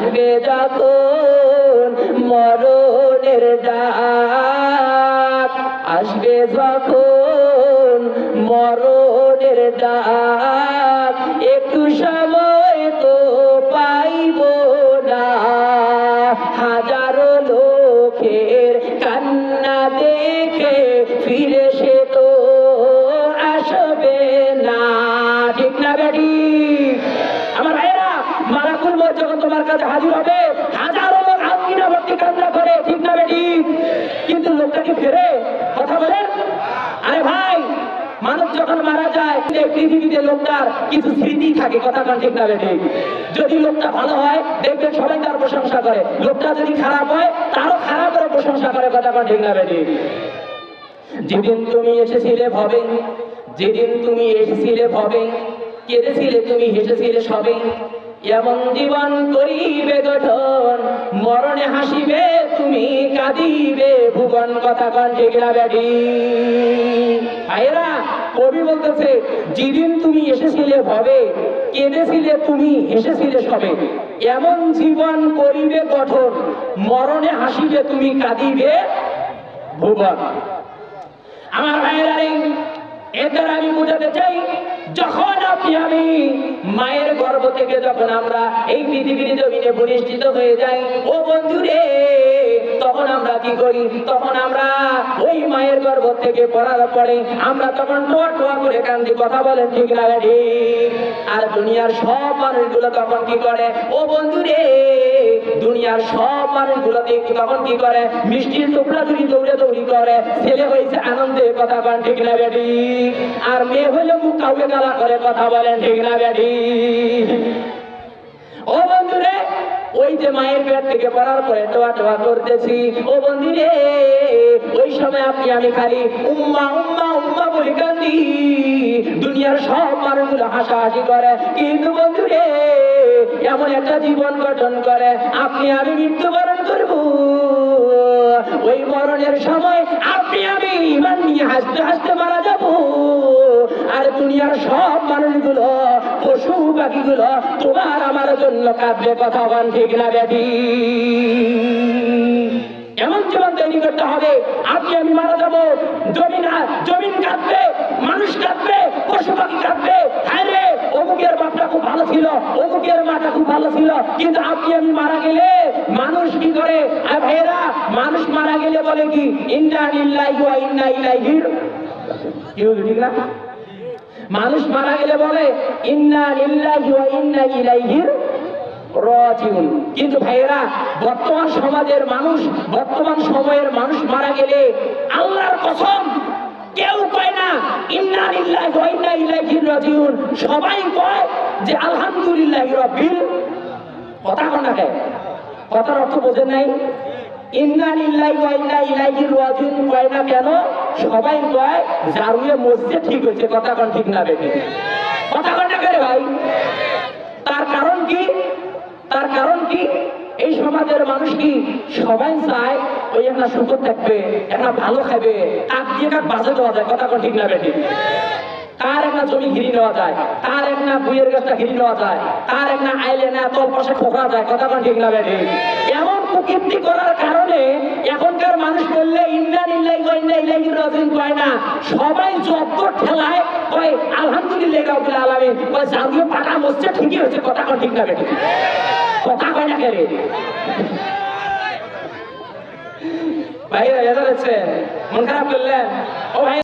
আসবে যখন মরণের ডাক, আসবে যখন মরণের ডাক, একটু সময় তো পাইব না। হাজারো লোকের কান্না দেখে ফিরে সে তো আসবে না। ঠিক না বেটি? আমার ভাইয়েরা, মালাকুল মউত যখন তোমার কাছে হাজির হবে, হাজারো লোক আঙ্গিনা ভর্তি কান্না করে। ঠিক না বেটি? কিন্তু লোকটা কি ফেরে? কথা বলেন। আরে ভাই, মানুষ যখন মারা যায় পৃথিবীতে লোকটার কিছু স্মৃতি থাকে। কথা কান ঠিক না বেটি? যদি লোকটা ভালো হয় দেখবেন সবাই তার প্রশংসা করে, লোকটা যদি খারাপ হয় তারও খারাপ করে প্রশংসা করে। কথা কান ঠিক না বেটি? যেদিন তুমি এসেছিলে ভবে, যেদিন তুমি এসেছিলে ভবে, কেঁদেছিলে তুমি, হেসেছিলে সবে, এমন জীবন করিবে গঠন, মরণে হাসিবে তুমি, কাঁদিবে ভুবন। কথা কান ঠিক না বেটি? ভাইয়েরা, কবি বলতেছে যেদিন তুমি এসেছিলে ভবে, কেঁদেছিলে তুমি, হেসেছিলে সবে, এমন জীবন করিবে গঠন, মরণে হাসিবে তুমি, কাঁদিবে ভুবন। আমার ভাইয়েরা, এর দ্বারা আমি বোঝাতে চাই, যখন আপনি আমি মায়ের গর্ভ থেকে যখন আমরা এই পৃথিবীর জমিনে প্রতিষ্ঠিত হয়ে যাই, ও বন্ধুরে, তখন আমরা কি করি? তখন আমরা ওই মায়ের গর্ভ থেকে পড়ার পরে আমরা তখন টোয়া টোয়া করে কান্দি। কথা বলেন ঠিক না বেটি? আর দুনিয়ার সব মানুষগুলো তখন কি করে? ও বন্ধুরে, দুনিয়ার সব মানুষগুলো তখন কি করে? মিষ্টির টুকরা ধরি দৌড়ে দৌড়ি করে। ছেলে হয়েছে আনন্দে। কথা বলেন ঠিক না বেটি? আর মেয়ে হইলে মুখ কাউকে গালা করে। কথা বলেন ঠিক না বেটি? ও বন্ধুরে, ওই যে মায়ের পেট থেকে পড়ার পরে টোয়া টোয়া করতেছি, ও বন্ধুরে, ওই সময় আপনি আমি খালি উম্মা উম্মা উম্মা বলি কান্দি। দুনিয়ার সব মানুষগুলো হাসাহাসি করে, কিন্তু বন্ধুরে, এমন একটা জীবন গঠন করে আপনি আমি মৃত্যুবরণ করব। ওই মরণের সময় আপনি আমি ঈমান নিয়ে হাসতে হাসতে মারা যাব। আর দুনিয়ার সব মানুষগুলো, পশু পাখিগুলো তোমার আমার জন্য কাঁদবে। কথা বলেন ঠিক না বেটি? এমন জীবন তৈরি করতে হবে, আপনি আমি মারা যাব, জমিন কাঁদবে, মানুষ কাঁদবে, পশু পাখি কাঁদবে। হ্যাঁ রে, অমুকের বাপটা খুব ভালো ছিল, অমুকের মাটা খুব ভালো ছিল। কিন্তু আপনি আমি মারা গেলে মানুষ কি করে? আর ভাইয়েরা, মানুষ মারা গেলে বলে কি? ইন্না লিল্লাহি ওয়া ইন্না ইলাইহি রাজিউন। ঠিক না? মানুষ মারা গেলে বলে ইন্না লিল্লাহি ওয়া ইন্না ইলাইহি রাজিউন। কিন্তু ভাইয়েরা, বর্তমান সমাজের মানুষ, বর্তমান সময়ের মানুষ মারা গেলে আল্লাহর কসম কেউ কয় না ইন্না লিল্লাহি ওয়া ইন্না ইলাইহি রাজিউন, সবাই কয় যে আলহামদুলিল্লাহি রাব্বিল। কথা কোন না? কথার অর্থ বোঝেন নাই? ইন্না লিল্লাহি ওয়া ইন্না ইলাইহি রাজিউন কয় না কেন? সবাই কয় জারুয়ে মসজিদ ঠিক হয়েছে। কথা কোন ঠিক না বেটি? কথা কোন না করে ভাই? তার কারণ কি? তার কারণ কি? এই সমাজের মানুষ কি সবাই চায় ওই একটা সুখে থাকবে, একটা ভালো খাবে, কাক দিয়ে কাক বাজে দেওয়া যায়। কথা কোন ঠিক না বেটি? তার একটা জমি ঘিরি নেওয়া যায়, তার একটা বইয়ের গাছটা ঘিরি নেওয়া যায়, তার একটা আইলে না তোর পাশে খোকা যায়। কথা কোন ঠিক না বেটি? এমন কুকীর্তি করার কারণে এখনকার মানুষ বললে ইন্না লিল্লাহি ওয়া ইন্না ইলাইহি রাজিউন কয় না, সবাই যত ঠেলায় কয় আলহামদুলিল্লাহি রাব্বিল আলামিন, কয় জাতীয় পাকা মসজিদ ঠিকই হয়েছে। কথা কোন ঠিক না বেটি? কথা কয় না কেরে ভাইরা? এদার হচ্ছে মন খারাপ করলেন? ও ভাই।